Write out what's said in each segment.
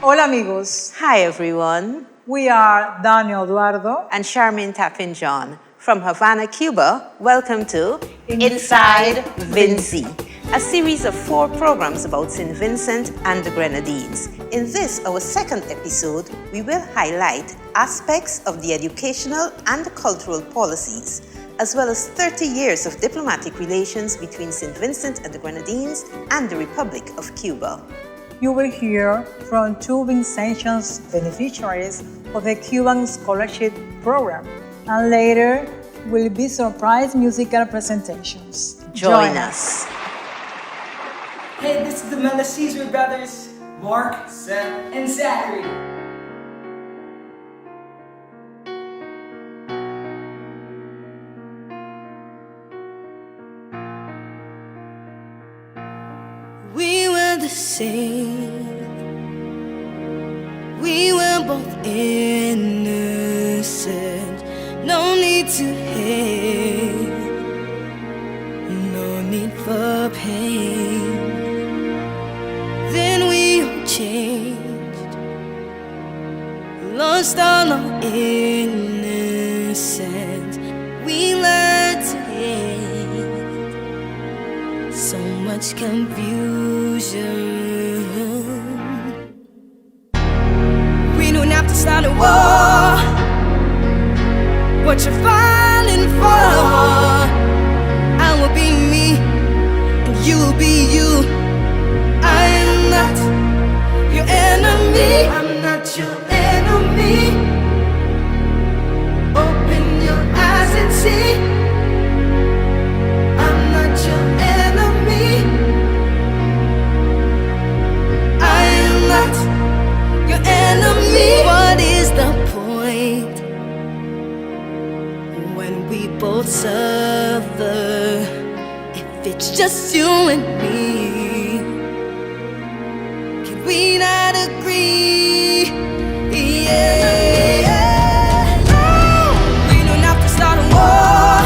Hola amigos, Hi everyone, we are Daniel Eduardo and Charmaine Tapin John from Havana, Cuba. Welcome to Inside Vincy, a series of 4 programs about St. Vincent and the Grenadines. In this, our second episode, we will highlight aspects of the educational and cultural policies, as well as 30 years of diplomatic relations between St. Vincent and the Grenadines and the Republic of Cuba. You will hear from 2 Vincentian beneficiaries of the Cuban Scholarship Program, and later will be surprise musical presentations. Join us. Hey, this is the Caesar brothers, Mark, Seth, and Zachary. We were the same. We were both innocent. No need to hate. No need for pain. Then we all changed. Lost all our innocence. We learned to hate. So much confusion. We don't have to start a war. What you're fighting for, I will be me, and you will be you. I am not your enemy. I'm not your enemy. Open your eyes and see. I'm not your enemy. I am not your enemy. What is the point when we both suffer if it's just you and me? Can we not agree? Yeah. We don't have to start a war.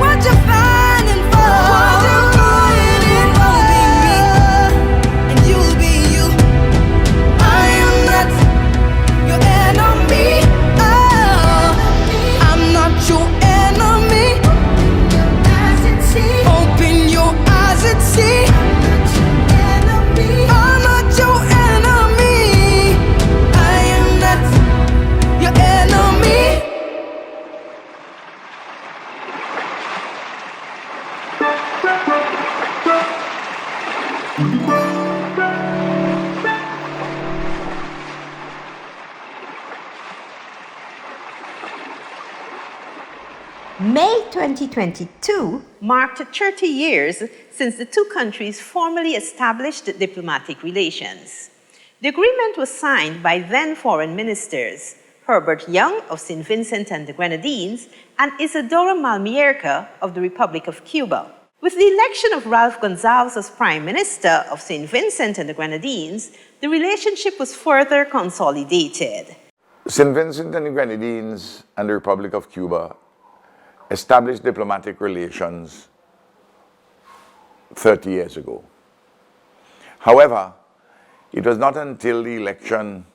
What you fighting for? I'll be me, and you'll be you. I am not your enemy. Oh, I'm not your enemy. Open your eyes and see. I'm not your enemy. I am not your enemy. May 2022 marked 30 years since the 2 countries formally established diplomatic relations. The agreement was signed by then foreign ministers Herbert Young of St. Vincent and the Grenadines and Isidora Malmierca of the Republic of Cuba. With the election of Ralph Gonsalves as Prime Minister of St. Vincent and the Grenadines, the relationship was further consolidated. St. Vincent and the Grenadines and the Republic of Cuba established diplomatic relations 30 years ago. However, it was not until the election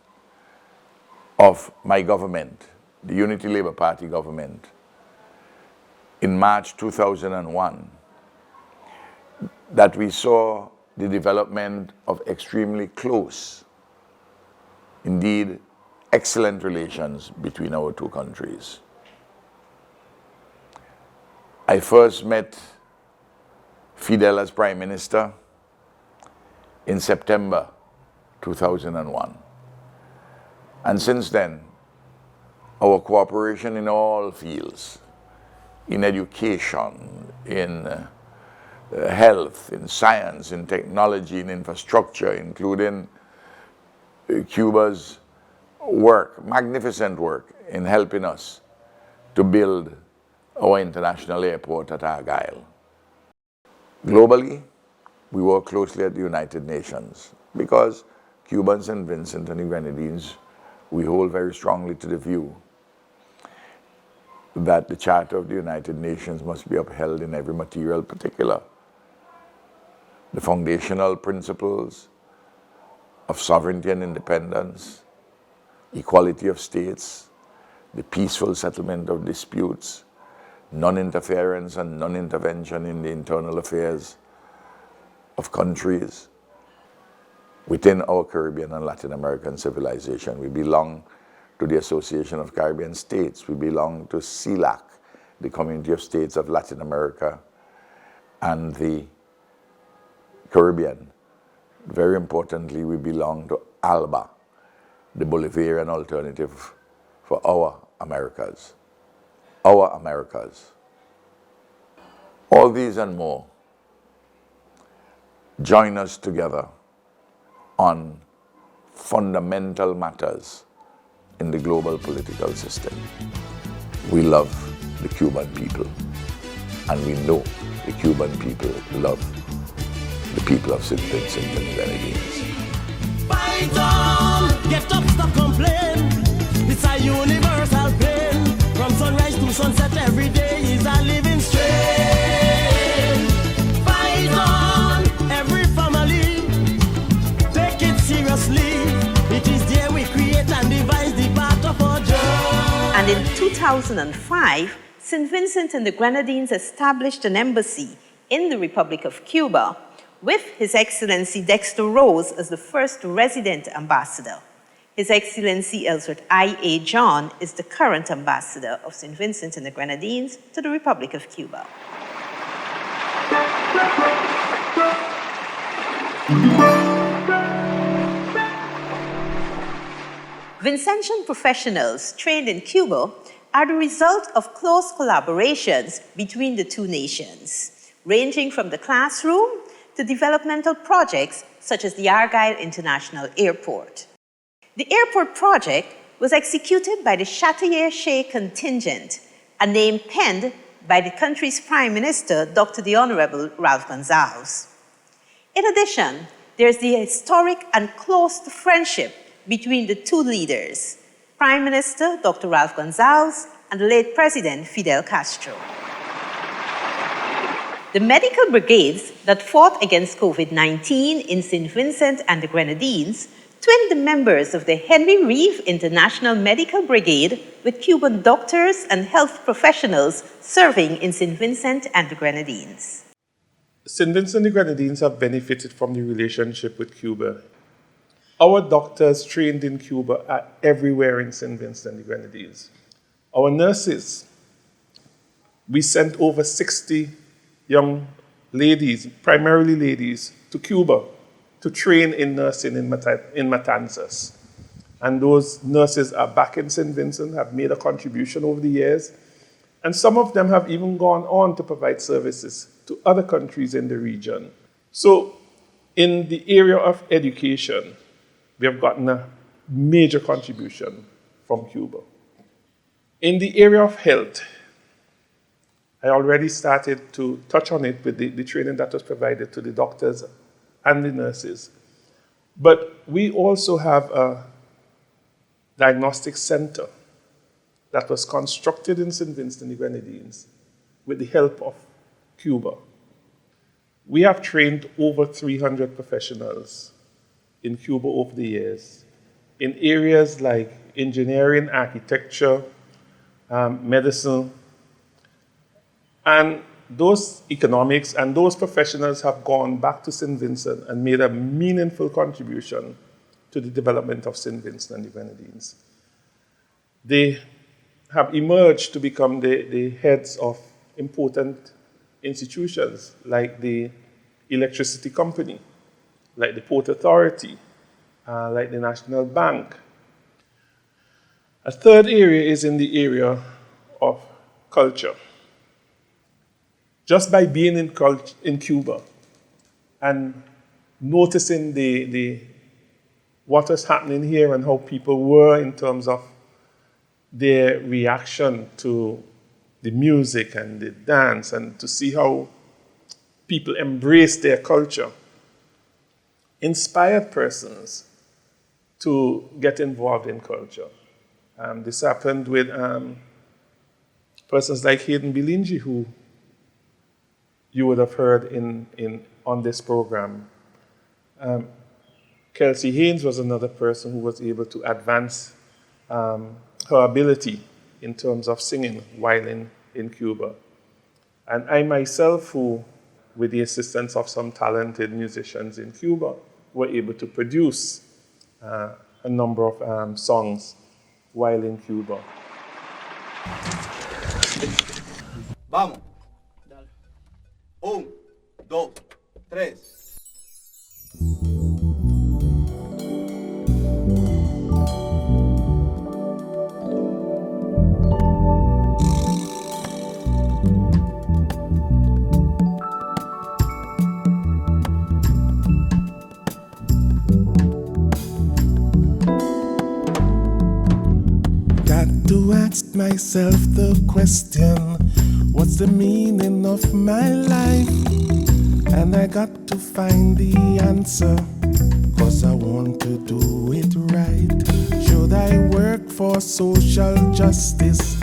of my government, the Unity Labour Party government, in March 2001, that we saw the development of extremely close, indeed excellent relations between our 2 countries. I first met Fidel as Prime Minister in September 2001. And since then, our cooperation in all fields, in education, in health, in science, in technology, in infrastructure, including Cuba's work, magnificent work in helping us to build our international airport at Argyle. Globally, we work closely at the United Nations because Cubans and Vincent and the Grenadines, we hold very strongly to the view that the Charter of the United Nations must be upheld in every material particular the foundational principles of sovereignty and independence, equality of states, the peaceful settlement of disputes, non-interference and non-intervention in the internal affairs of countries within our Caribbean and Latin American civilization. We belong to the Association of Caribbean States. We belong to CELAC, the Community of States of Latin America and the Caribbean. Very importantly, we belong to ALBA, the Bolivarian alternative for our Americas. Our Americas. All these and more join us together on fundamental matters in the global political system. We love the Cuban people, and we know the Cuban people love the people of St. Vincent and the Grenadines. Fight on, get up, stop complain. It's a universal pain. From sunrise to sunset, every day is a living strain. Fight on, every family, take it seriously. It is there we create and devise the path of our joy. And in 2005, St. Vincent and the Grenadines established an embassy in the Republic of Cuba, with His Excellency Dexter Rose as the first resident ambassador. His Excellency Ellsworth I.A. John is the current ambassador of St. Vincent and the Grenadines to the Republic of Cuba. Vincentian professionals trained in Cuba are the result of close collaborations between the two nations, ranging from the classroom to developmental projects such as the Argyle International Airport. The airport project was executed by the Châteauneuf contingent, a name penned by the country's Prime Minister, Dr. the Honorable Ralph Gonsalves. In addition, there's the historic and close friendship between the two leaders, Prime Minister Dr. Ralph Gonsalves and the late President Fidel Castro. The medical brigades that fought against COVID-19 in St. Vincent and the Grenadines twinned the members of the Henry Reeve International Medical Brigade with Cuban doctors and health professionals serving in St. Vincent and the Grenadines. St. Vincent and the Grenadines have benefited from the relationship with Cuba. Our doctors trained in Cuba are everywhere in St. Vincent and the Grenadines. Our nurses, we sent over 60 young ladies, primarily ladies, to Cuba to train in nursing in Matanzas. And those nurses are back in St. Vincent, have made a contribution over the years, and some of them have even gone on to provide services to other countries in the region. So in the area of education, we have gotten a major contribution from Cuba. In the area of health, I already started to touch on it with the training that was provided to the doctors and the nurses. But we also have a diagnostic center that was constructed in St. Vincent and the Grenadines with the help of Cuba. We have trained over 300 professionals in Cuba over the years in areas like engineering, architecture, medicine, and those economics and those professionals have gone back to St. Vincent and made a meaningful contribution to the development of St. Vincent and the Grenadines. They have emerged to become the heads of important institutions like the electricity company, like the Port Authority, like the National Bank. A third area is in the area of culture. Just by being in Cuba and noticing what is happening here and how people were in terms of their reaction to the music and the dance, and to see how people embrace their culture, inspired persons to get involved in culture. This happened with persons like Hayden Bilingi, who you would have heard on this program. Kelsey Haynes was another person who was able to advance her ability in terms of singing while in Cuba. And I myself, who, with the assistance of some talented musicians in Cuba, were able to produce a number of songs while in Cuba. Vamos. Un, dos, tres. Got to ask myself the question, what's the meaning of my life? And I got to find the answer, 'cause I want to do it right. Should I work for social justice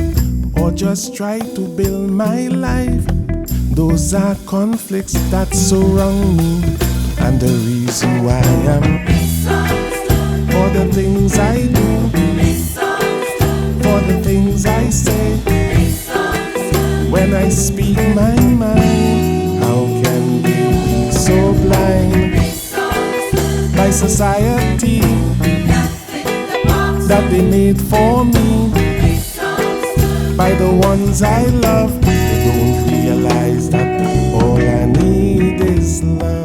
or just try to build my life? Those are conflicts that surround me, and the reason why I'm for the things I do, for the things I say. When I speak my mind, how can we be so blind by society that they made for me, by the ones I love? They don't realize that all I need is love.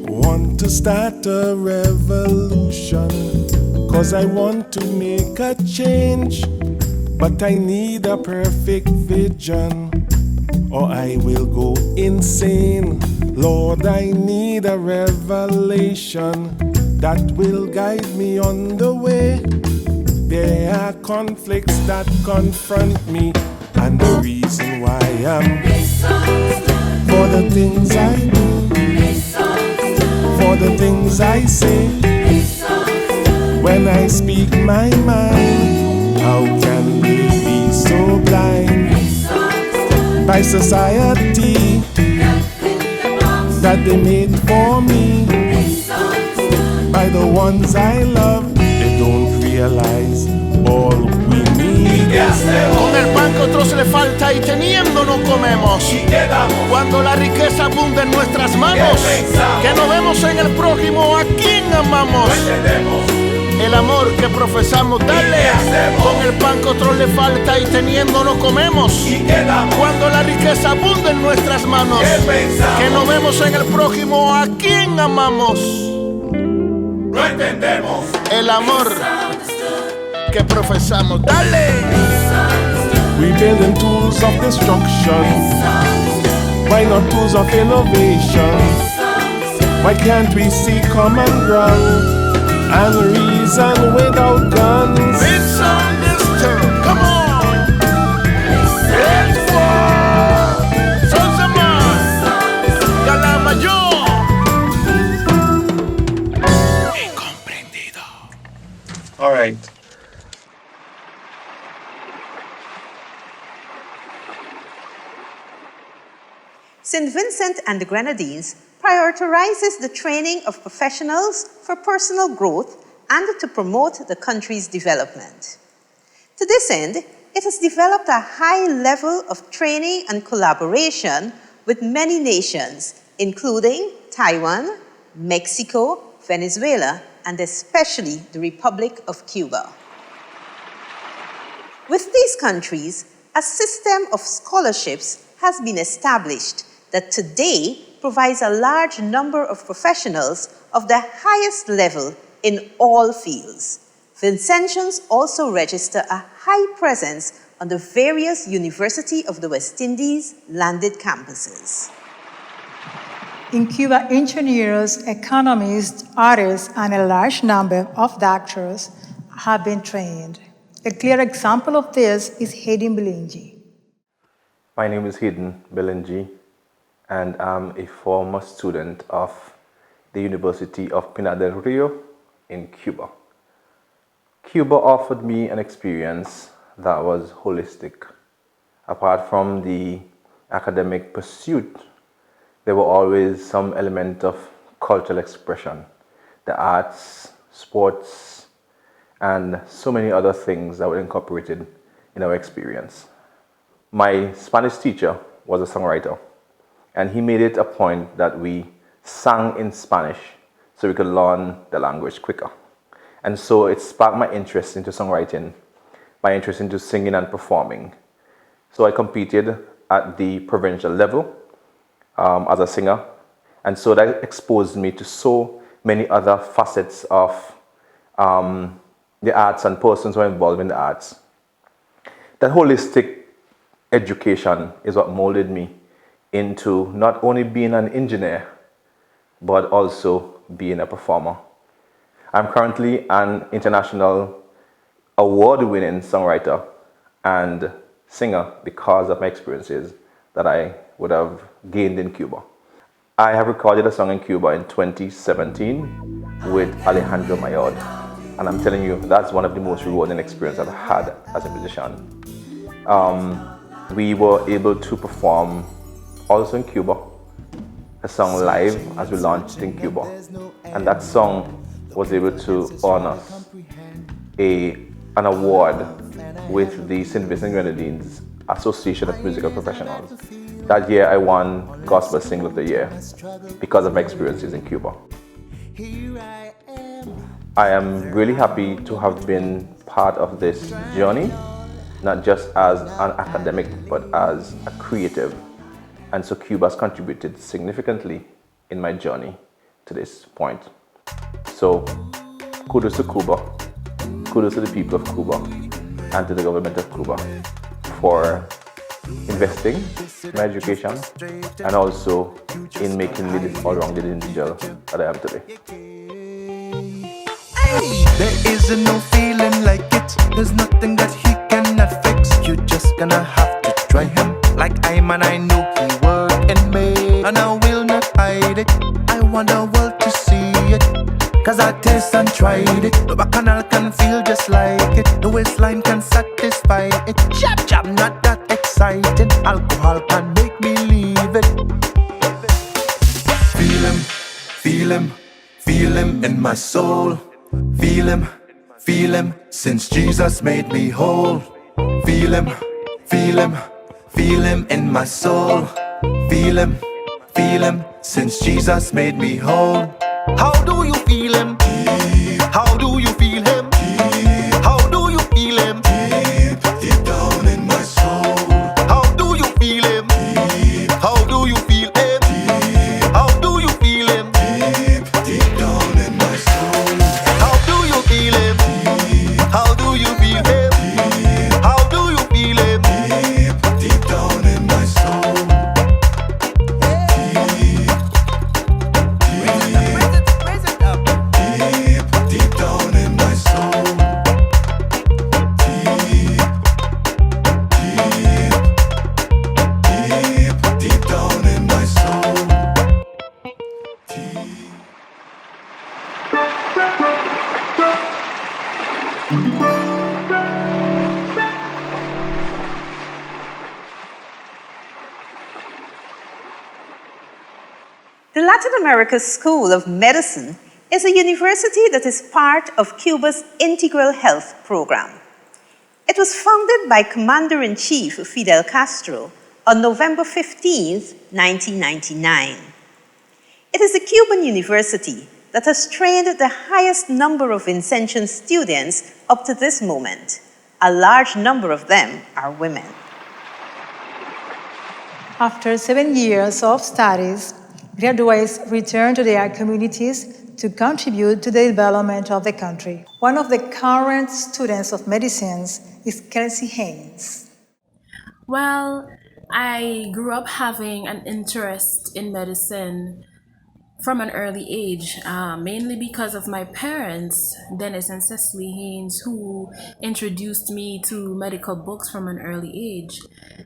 Want to start a revolution, 'cause I want to make a change. But I need a perfect vision, or I will go insane. Lord, I need a revelation that will guide me on the way. There are conflicts that confront me, and the reason why I'm for the things I do, for the things I say. When I speak my mind, how can we be so blind by society that they made for me, by the ones I love? They don't realize all we need is love. Con el pan que a otros le falta y teniendo no comemos. Cuando la riqueza abunda en nuestras manos, que no vemos en el prójimo a quien amamos. El amor que profesamos darle, con el pan que a otros le falta y teniendo no comemos. Cuando la riqueza abunda en nuestras manos, que no vemos en el prójimo a quien amamos. No entendemos. El amor que profesamos darle. We building tools of destruction, why not tools of innovation? Why can't we see common ground and reason without guns? Vincent, this turn, come on. Let's go. Sonsaman, Galamayor. Incomprendido. All right. St. Vincent and the Grenadines prioritizes the training of professionals for personal growth and to promote the country's development. To this end, it has developed a high level of training and collaboration with many nations, including Taiwan, Mexico, Venezuela, and especially the Republic of Cuba. With these countries, a system of scholarships has been established that today provides a large number of professionals of the highest level in all fields. Vincentians also register a high presence on the various University of the West Indies landed campuses. In Cuba, engineers, economists, artists, and a large number of doctors have been trained. A clear example of this is Hayden Belenji. My name is Hayden Belenji, and I'm a former student of the University of Pinar del Rio in Cuba. Cuba offered me an experience that was holistic. Apart from the academic pursuit, there were always some element of cultural expression, the arts, sports, and so many other things that were incorporated in our experience. My Spanish teacher was a songwriter, and he made it a point that we sang in Spanish so we could learn the language quicker. And so it sparked my interest into songwriting, my interest into singing and performing. So I competed at the provincial level as a singer, and so that exposed me to so many other facets of the arts and persons who are involved in the arts. That holistic education is what molded me into not only being an engineer, but also being a performer. I'm currently an international award-winning songwriter and singer because of my experiences that I would have gained in Cuba. I have recorded a song in Cuba in 2017 with Alejandro Mayor, and I'm telling you, that's one of the most rewarding experiences I've had as a musician. We were able to perform also in Cuba, a song live as we launched in Cuba, and that song was able to earn us an award with the St. Vincent Grenadines Association of Musical Professionals. That year I won Gospel Single of the Year because of my experiences in Cuba. I am really happy to have been part of this journey, not just as an academic, but as a creative. And so Cuba has contributed significantly in my journey to this point. So kudos to Cuba, kudos to the people of Cuba, and to the government of Cuba for investing in my education and also in making me this all-rounded individual that I am today. There isn't no feeling like it. There's nothing that he cannot fix. You're just gonna have to try him. Like I know he worked in me, and I will not hide it. I want the world to see it, cause I taste and tried it. The bacchanal can feel just like it. The waistline can satisfy it. Chop chop, not that exciting. Alcohol can make me leave it. Feel him, feel him, feel him in my soul. Feel him, since Jesus made me whole. Feel him, feel him, feel him in my soul. Feel him, since Jesus made me whole. How do you feel him? How do you feel him? How do you feel him? Deep down in my soul. How do you feel him? How do you feel him? How do you feel him? Deep down in my soul. How do you feel him? How do you feel him? How do you feel him? Deep down in my soul. Deep down in my soul. Deep down in my soul. The Latin America School of Medicine is a university that is part of Cuba's Integral Health Program. It was founded by Commander-in-Chief Fidel Castro on November 15, 1999. It is a Cuban university that has trained the highest number of Vincentian students up to this moment. A large number of them are women. After 7 years of studies, graduates return to their communities to contribute to the development of the country. One of the current students of medicine is Kelsey Haynes. Well, I grew up having an interest in medicine from an early age, mainly because of my parents, Dennis and Cecily Haynes, who introduced me to medical books from an early age.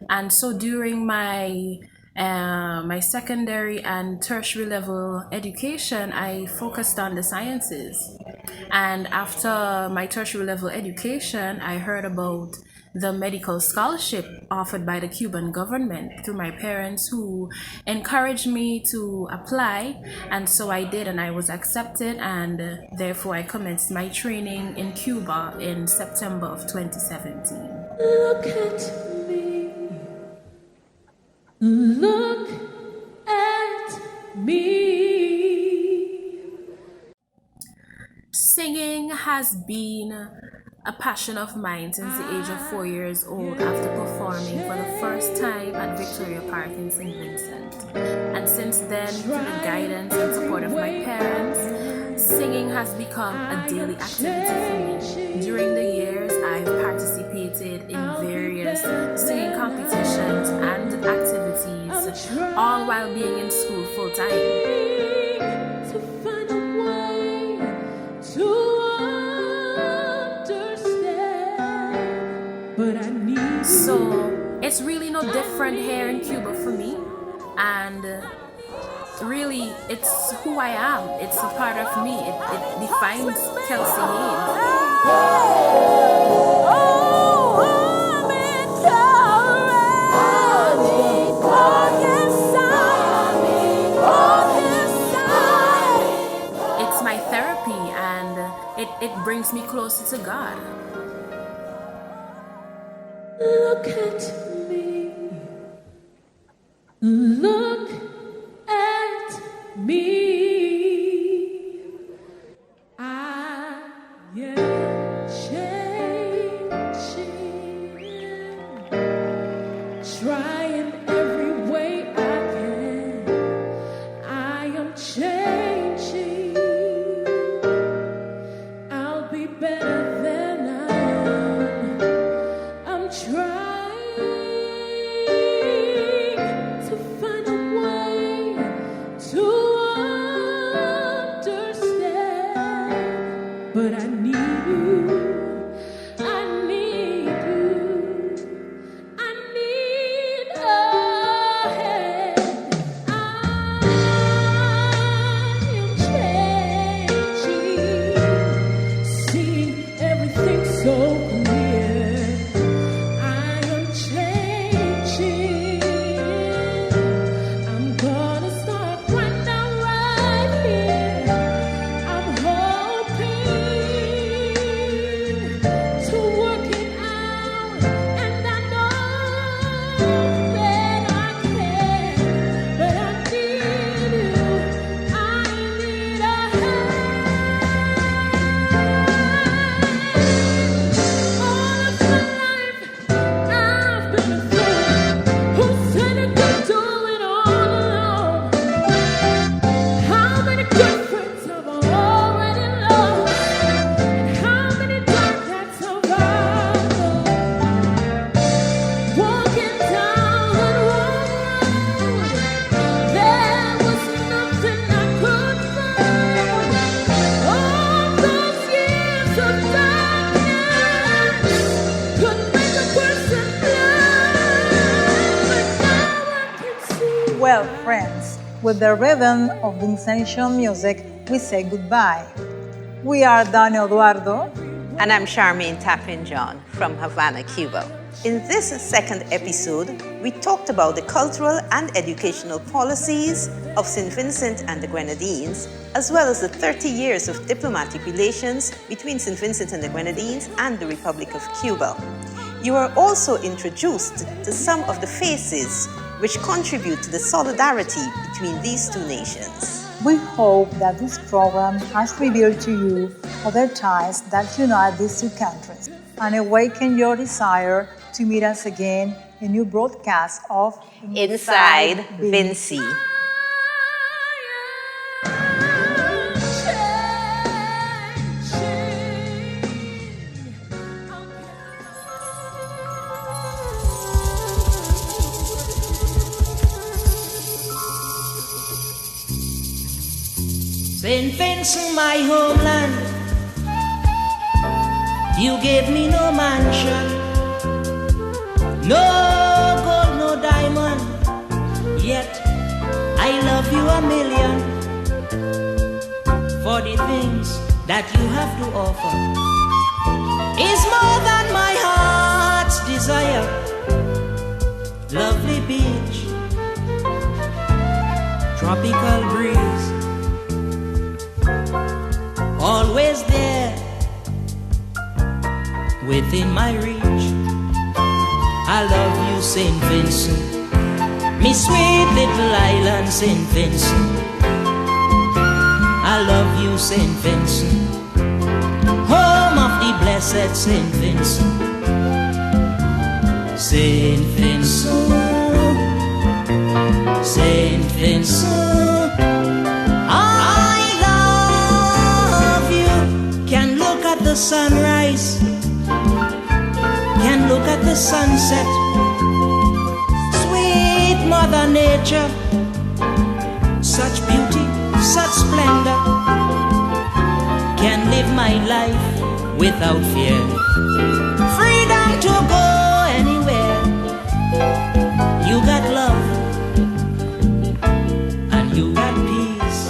And so during my My secondary and tertiary level education, I focused on the sciences. And after my tertiary level education, I heard about the medical scholarship offered by the Cuban government through my parents, who encouraged me to apply. And so I did, and I was accepted, and therefore I commenced my training in Cuba in September of 2017. Look at me. Look at me. Singing has been a passion of mine since the age of 4 years old, after performing for the first time at Victoria Park in St. Vincent. And since then, through the guidance and support of my parents, singing has become a daily activity for me. During the years, I've participated in various singing competitions and activities, all while being in school full time. So it's really no different here in Cuba for me, and really it's who I am. It's a part of me. It defines Kelsey Hayes. It's my therapy, and it brings me closer to God. Look at me. Look at me. I am changing. Trying every way I can. I am changing. I'll be better than I am. I'm trying to find a way to understand, but I need you. I need you. I need a hand. I am changing, seeing everything so clear. I am changing. I'm gonna start right now, right here. I'm hoping to work it out, and I know that I can. But I need you. I need a hand. All of my life I've been a fool who said I could do it all alone. How many good friends have I already lost? And how many dark nights have I known? Walking down that wrong road, there was nothing I could find. All those years of darkness could make a person blind, but now I can see. Well, friends, with the rhythm of Vincentian music, we say goodbye. We are Daniel Eduardo. And I'm Charmaine Tapin John from Havana, Cuba. In this second episode, we talked about the cultural and educational policies of St. Vincent and the Grenadines, as well as the 30 years of diplomatic relations between St. Vincent and the Grenadines and the Republic of Cuba. You are also introduced to some of the faces which contribute to the solidarity between these two nations. We hope that this program has revealed to you other ties that unite these two countries and awaken your desire to meet us again in a new broadcast of Inside Vincy. St. Vincent, my homeland, you gave me no mansion, no gold, no diamond, yet I love you a million for the things that you have to offer is more than my heart's desire. Lovely beach, tropical breeze, always there within my reach. I love you, St. Vincent, me sweet little island, St. Vincent. I love you, St. Vincent, home of the blessed St. Vincent. St. Vincent, St. Vincent, I love you. Can look at the sunrise, can look at the sunset. Sweet Mother Nature, such beauty, such splendor. Can live my life without fear. Freedom to go anywhere. You got love and you got peace.